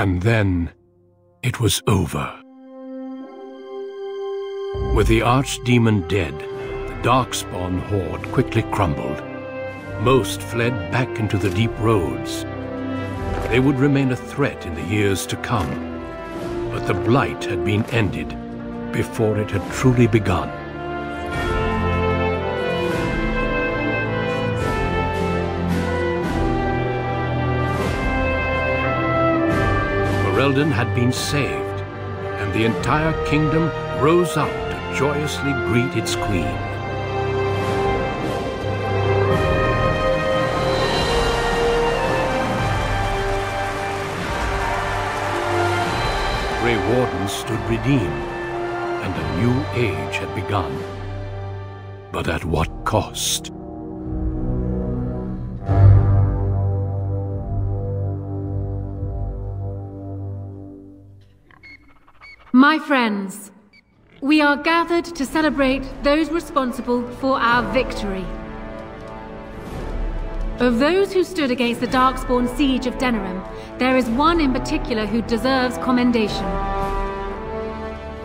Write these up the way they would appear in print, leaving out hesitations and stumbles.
And then, it was over. With the archdemon dead, the Darkspawn horde quickly crumbled. Most fled back into the deep roads. They would remain a threat in the years to come. But the blight had been ended before it had truly begun. Ferelden had been saved, and the entire kingdom rose up to joyously greet its queen. The Grey Wardens stood redeemed, and a new age had begun. But at what cost? My friends, we are gathered to celebrate those responsible for our victory. Of those who stood against the Darkspawn siege of Denerim, there is one in particular who deserves commendation.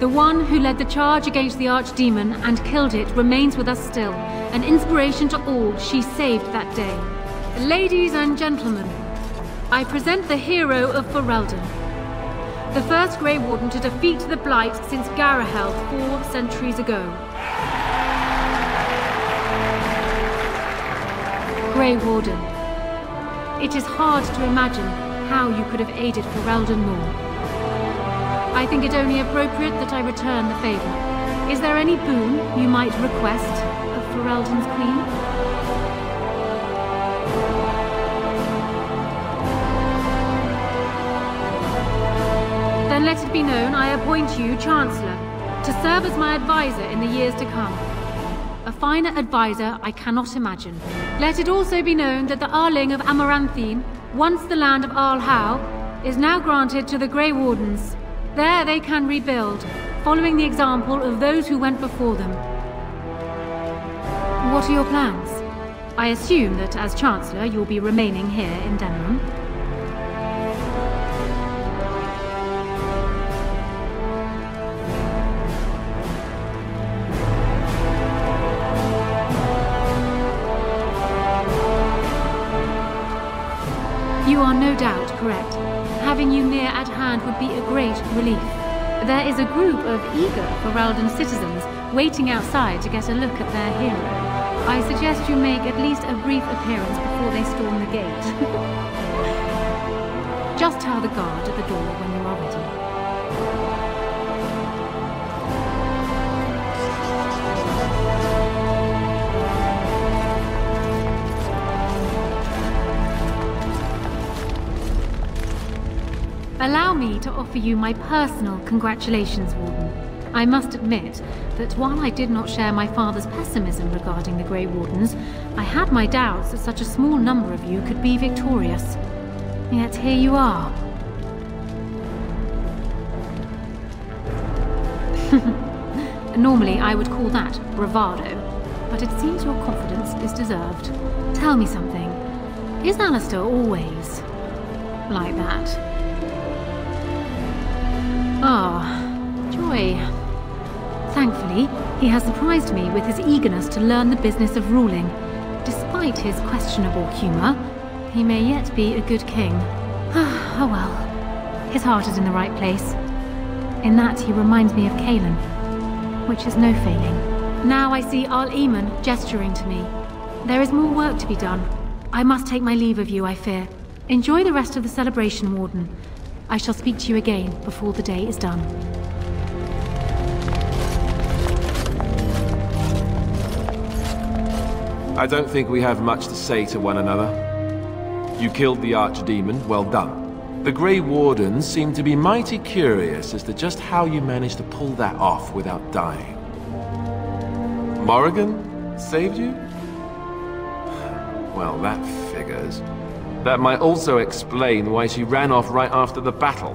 The one who led the charge against the Archdemon and killed it remains with us still, an inspiration to all she saved that day. Ladies and gentlemen, I present the hero of Ferelden. The first Grey Warden to defeat the Blight since Garahel 4 centuries ago. Grey Warden, it is hard to imagine how you could have aided Ferelden more. I think it only appropriate that I return the favor. Is there any boon you might request of Ferelden's queen? Then let it be known I appoint you Chancellor, to serve as my advisor in the years to come. A finer advisor I cannot imagine. Let it also be known that the Arling of Amaranthine, once the land of Arlhow, is now granted to the Grey Wardens. There they can rebuild, following the example of those who went before them. What are your plans? I assume that as Chancellor you'll be remaining here in Denerim. You are no doubt correct. Having you near at hand would be a great relief. There is a group of eager Ferelden citizens waiting outside to get a look at their hero. I suggest you make at least a brief appearance before they storm the gate. Just tell the guard at the door when you are ready. Allow me to offer you my personal congratulations, Warden. I must admit that while I did not share my father's pessimism regarding the Grey Wardens, I had my doubts that such a small number of you could be victorious. Yet here you are. Normally I would call that bravado, but it seems your confidence is deserved. Tell me something. Is Alistair always like that? Ah, joy. Thankfully, he has surprised me with his eagerness to learn the business of ruling. Despite his questionable humor, he may yet be a good king. Oh well, his heart is in the right place. In that he reminds me of Cailan, which is no failing. Now I see Arl Eamon gesturing to me. There is more work to be done. I must take my leave of you, I fear. Enjoy the rest of the celebration, Warden. I shall speak to you again before the day is done. I don't think we have much to say to one another. You killed the Archdemon, well done. The Grey Wardens seem to be mighty curious as to just how you managed to pull that off without dying. Morrigan saved you? Well, that figures. That might also explain why she ran off right after the battle.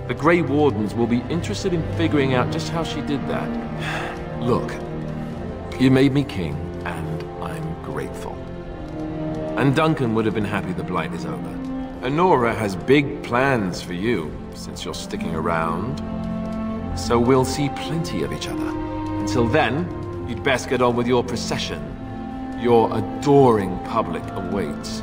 The Grey Wardens will be interested in figuring out just how she did that. Look, you made me king, and I'm grateful. And Duncan would have been happy the Blight is over. Honora has big plans for you, since you're sticking around. So we'll see plenty of each other. Until then, you'd best get on with your procession. Your adoring public awaits.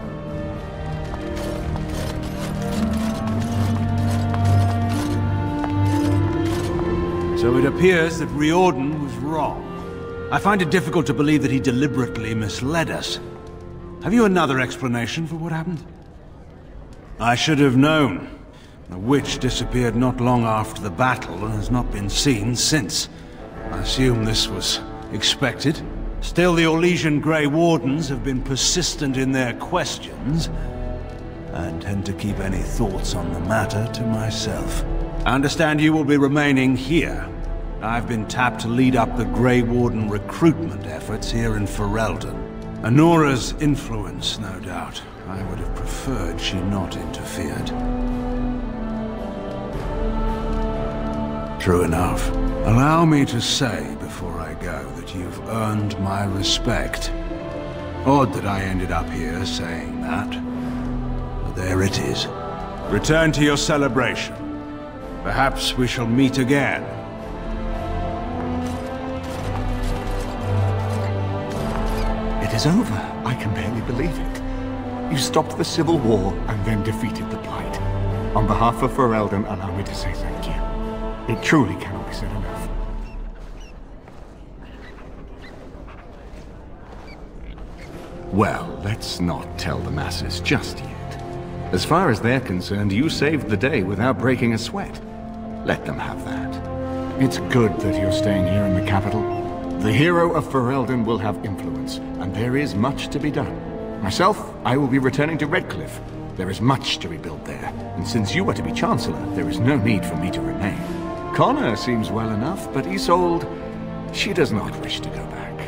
So it appears that Riordan was wrong. I find it difficult to believe that he deliberately misled us. Have you another explanation for what happened? I should have known. The witch disappeared not long after the battle and has not been seen since. I assume this was expected. Still, the Orlesian Grey Wardens have been persistent in their questions. I intend to keep any thoughts on the matter to myself. I understand you will be remaining here. I've been tapped to lead up the Grey Warden recruitment efforts here in Ferelden. Honora's influence, no doubt. I would have preferred she not interfered. True enough. Allow me to say before I go that you've earned my respect. Odd that I ended up here saying that. But there it is. Return to your celebration. Perhaps we shall meet again. It is over. I can barely believe it. You stopped the Civil War and then defeated the Blight. On behalf of Ferelden, allow me to say thank you. It truly cannot be said enough. Well, let's not tell the masses just yet. As far as they're concerned, you saved the day without breaking a sweat. Let them have that. It's good that you're staying here in the capital. The hero of Ferelden will have influence, and there is much to be done. Myself, I will be returning to Redcliffe. There is much to rebuild there, and since you are to be Chancellor, there is no need for me to remain. Connor seems well enough, but Isolde, she does not wish to go back.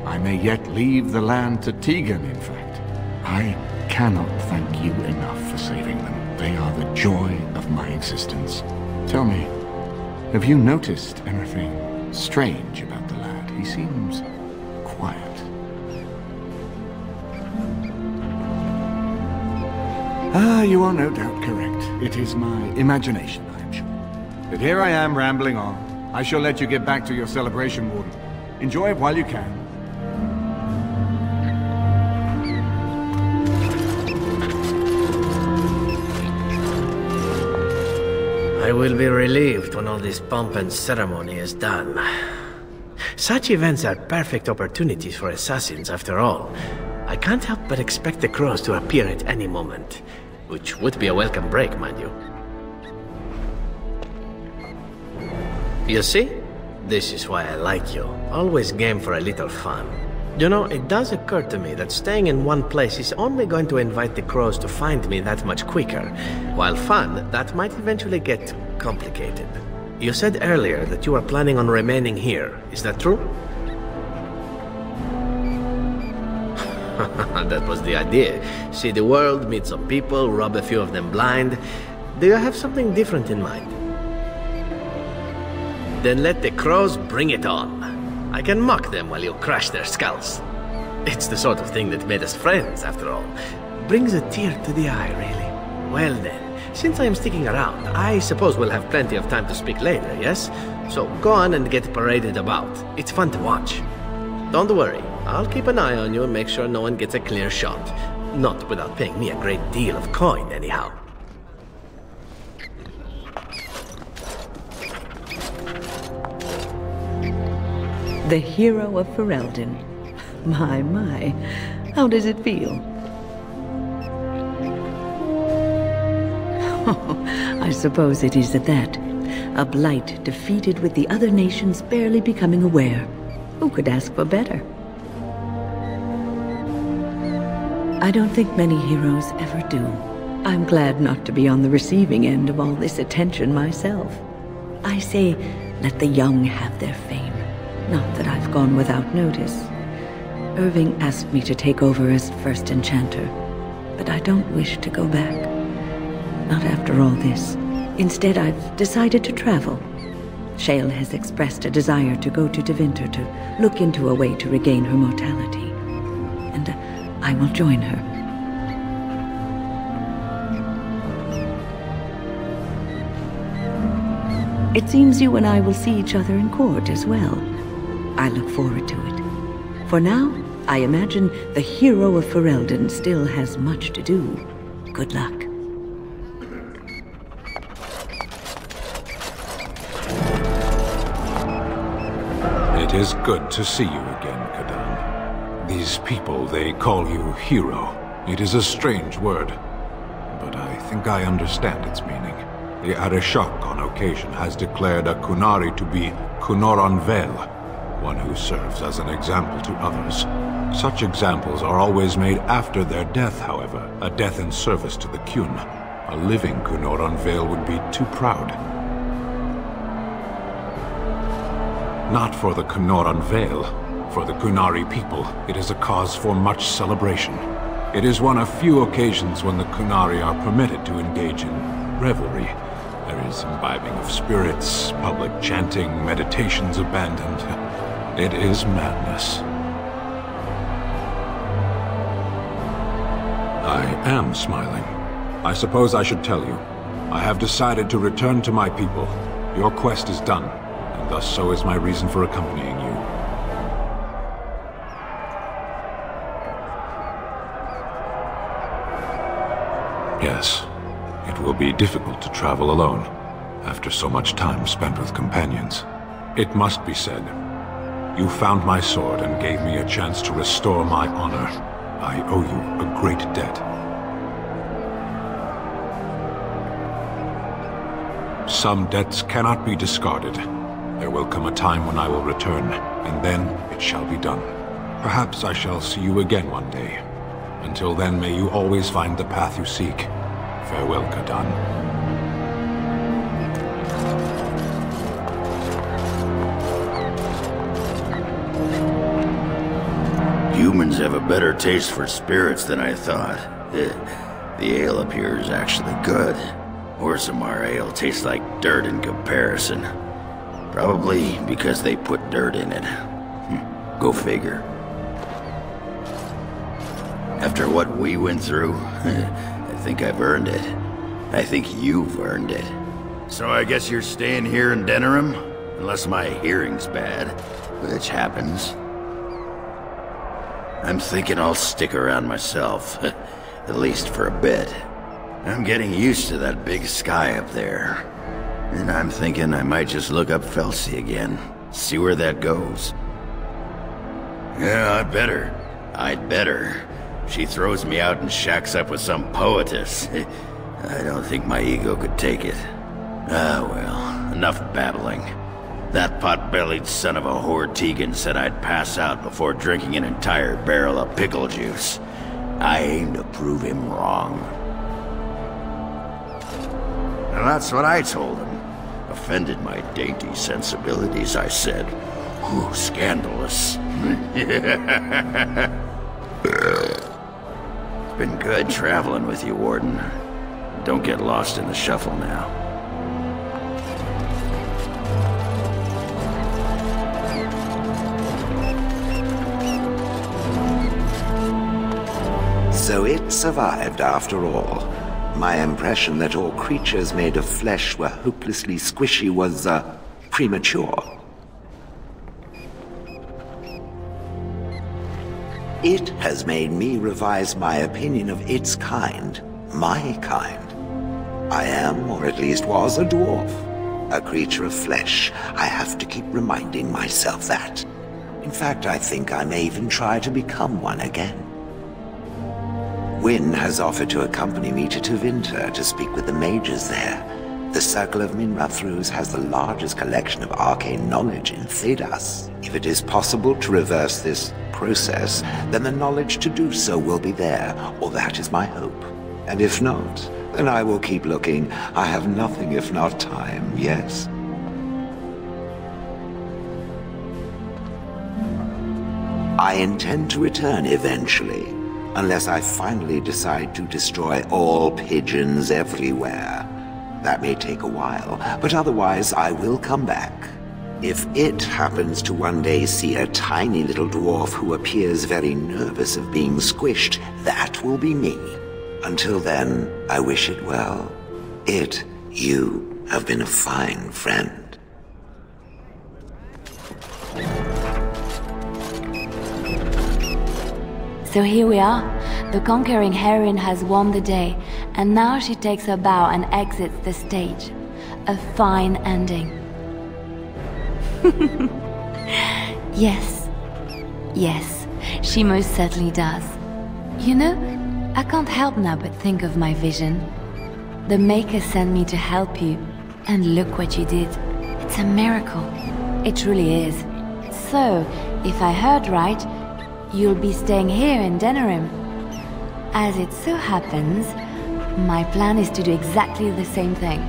I may yet leave the land to Tegan, in fact. I cannot thank you enough for saving them. They are the joy of my existence. Tell me, have you noticed anything strange about the lad? He seems quiet. Ah, you are no doubt correct. It is my imagination, I am sure. But here I am rambling on. I shall let you get back to your celebration, Warden. Enjoy it while you can. I will be relieved when all this pomp and ceremony is done. Such events are perfect opportunities for assassins, after all. I can't help but expect the crows to appear at any moment. Which would be a welcome break, mind you. You see? This is why I like you. Always game for a little fun. You know, it does occur to me that staying in one place is only going to invite the crows to find me that much quicker. While fun, that might eventually get complicated. You said earlier that you were planning on remaining here. Is that true? That was the idea. See the world, meet some people, rob a few of them blind. Do you have something different in mind? Then let the crows bring it on. I can mock them while you crush their skulls. It's the sort of thing that made us friends, after all. Brings a tear to the eye, really. Well then, since I am sticking around, I suppose we'll have plenty of time to speak later, yes? So go on and get paraded about. It's fun to watch. Don't worry, I'll keep an eye on you and make sure no one gets a clear shot. Not without paying me a great deal of coin, anyhow. The hero of Ferelden. My, how does it feel? Oh, I suppose it is at that. A blight defeated with the other nations barely becoming aware. Who could ask for better? I don't think many heroes ever do. I'm glad not to be on the receiving end of all this attention myself. I say, let the young have their fame. Not that I've gone without notice. Irving asked me to take over as first enchanter, but I don't wish to go back. Not after all this. Instead, I've decided to travel. Shale has expressed a desire to go to Devinter to look into a way to regain her mortality. And I will join her. It seems you and I will see each other in court as well. I look forward to it. For now, I imagine the hero of Ferelden still has much to do. Good luck. It is good to see you again, Kadan. These people, they call you hero. It is a strange word, but I think I understand its meaning. The Arishok on occasion has declared a Kunari to be Kunoran Vel, one who serves as an example to others. Such examples are always made after their death, however, a death in service to the Kyun. A living Kunoran Vel would be too proud. Not for the Kunoran Vel. For the Kunari people, it is a cause for much celebration. It is one of few occasions when the Kunari are permitted to engage in revelry. There is imbibing of spirits, public chanting, meditations abandoned. It is madness. I am smiling. I suppose I should tell you. I have decided to return to my people. Your quest is done, and thus so is my reason for accompanying you. Yes, it will be difficult to travel alone, after so much time spent with companions. It must be said, you found my sword and gave me a chance to restore my honor. I owe you a great debt. Some debts cannot be discarded. There will come a time when I will return, and then it shall be done. Perhaps I shall see you again one day. Until then, may you always find the path you seek. Farewell, Kadan. Humans have a better taste for spirits than I thought. The ale up here is actually good. Orzammar ale tastes like dirt in comparison. Probably because they put dirt in it. Go figure. After what we went through, I think I've earned it. I think you've earned it. So I guess you're staying here in Denerim? Unless my hearing's bad, which happens. I'm thinking I'll stick around myself, at least for a bit. I'm getting used to that big sky up there. And I'm thinking I might just look up Felsi again, see where that goes. Yeah, I'd better. She throws me out and shacks up with some poetess. I don't think my ego could take it. Ah well, enough babbling. That pot-bellied son of a whore Tegan said I'd pass out before drinking an entire barrel of pickle juice. I aim to prove him wrong. And that's what I told him. Offended my dainty sensibilities, I said. Ooh, scandalous. It's been good traveling with you, Warden. Don't get lost in the shuffle now. So it survived after all. My impression that all creatures made of flesh were hopelessly squishy was, premature. It has made me revise my opinion of its kind. My kind. I am, or at least was, a dwarf. A creature of flesh. I have to keep reminding myself that. In fact, I think I may even try to become one again. Wynne has offered to accompany me to Tevinter to speak with the mages there. The Circle of Minrathrus has the largest collection of arcane knowledge in Thedas. If it is possible to reverse this process, then the knowledge to do so will be there, or that is my hope. And if not, then I will keep looking. I have nothing if not time, yes? I intend to return eventually. Unless I finally decide to destroy all pigeons everywhere. That may take a while, but otherwise I will come back. If it happens to one day see a tiny little dwarf who appears very nervous of being squished, that will be me. Until then, I wish it well. You have been a fine friend. So here we are. The conquering heroine has won the day, and now she takes her bow and exits the stage. A fine ending. Yes. Yes, she most certainly does. You know, I can't help now but think of my vision. The Maker sent me to help you, and look what you did. It's a miracle. It truly is. So, if I heard right, you'll be staying here in Denerim. As it so happens, my plan is to do exactly the same thing.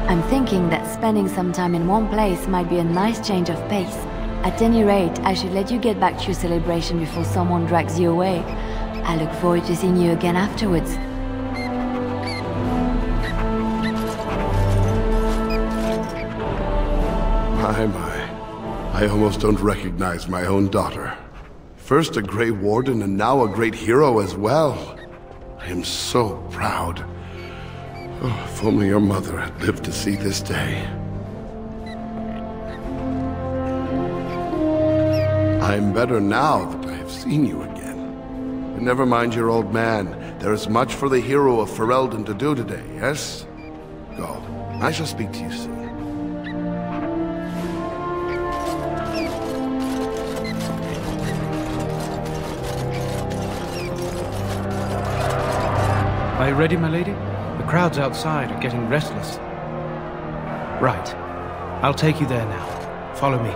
I'm thinking that spending some time in one place might be a nice change of pace. At any rate, I should let you get back to your celebration before someone drags you away. I look forward to seeing you again afterwards. My. I almost don't recognize my own daughter. First a Grey Warden and now a great hero as well. I am so proud. Oh, if only your mother had lived to see this day. I'm better now that I have seen you again. But never mind your old man. There is much for the hero of Ferelden to do today, yes? Go. I shall speak to you soon. Are you ready, my lady? The crowds outside are getting restless. Right. I'll take you there now. Follow me.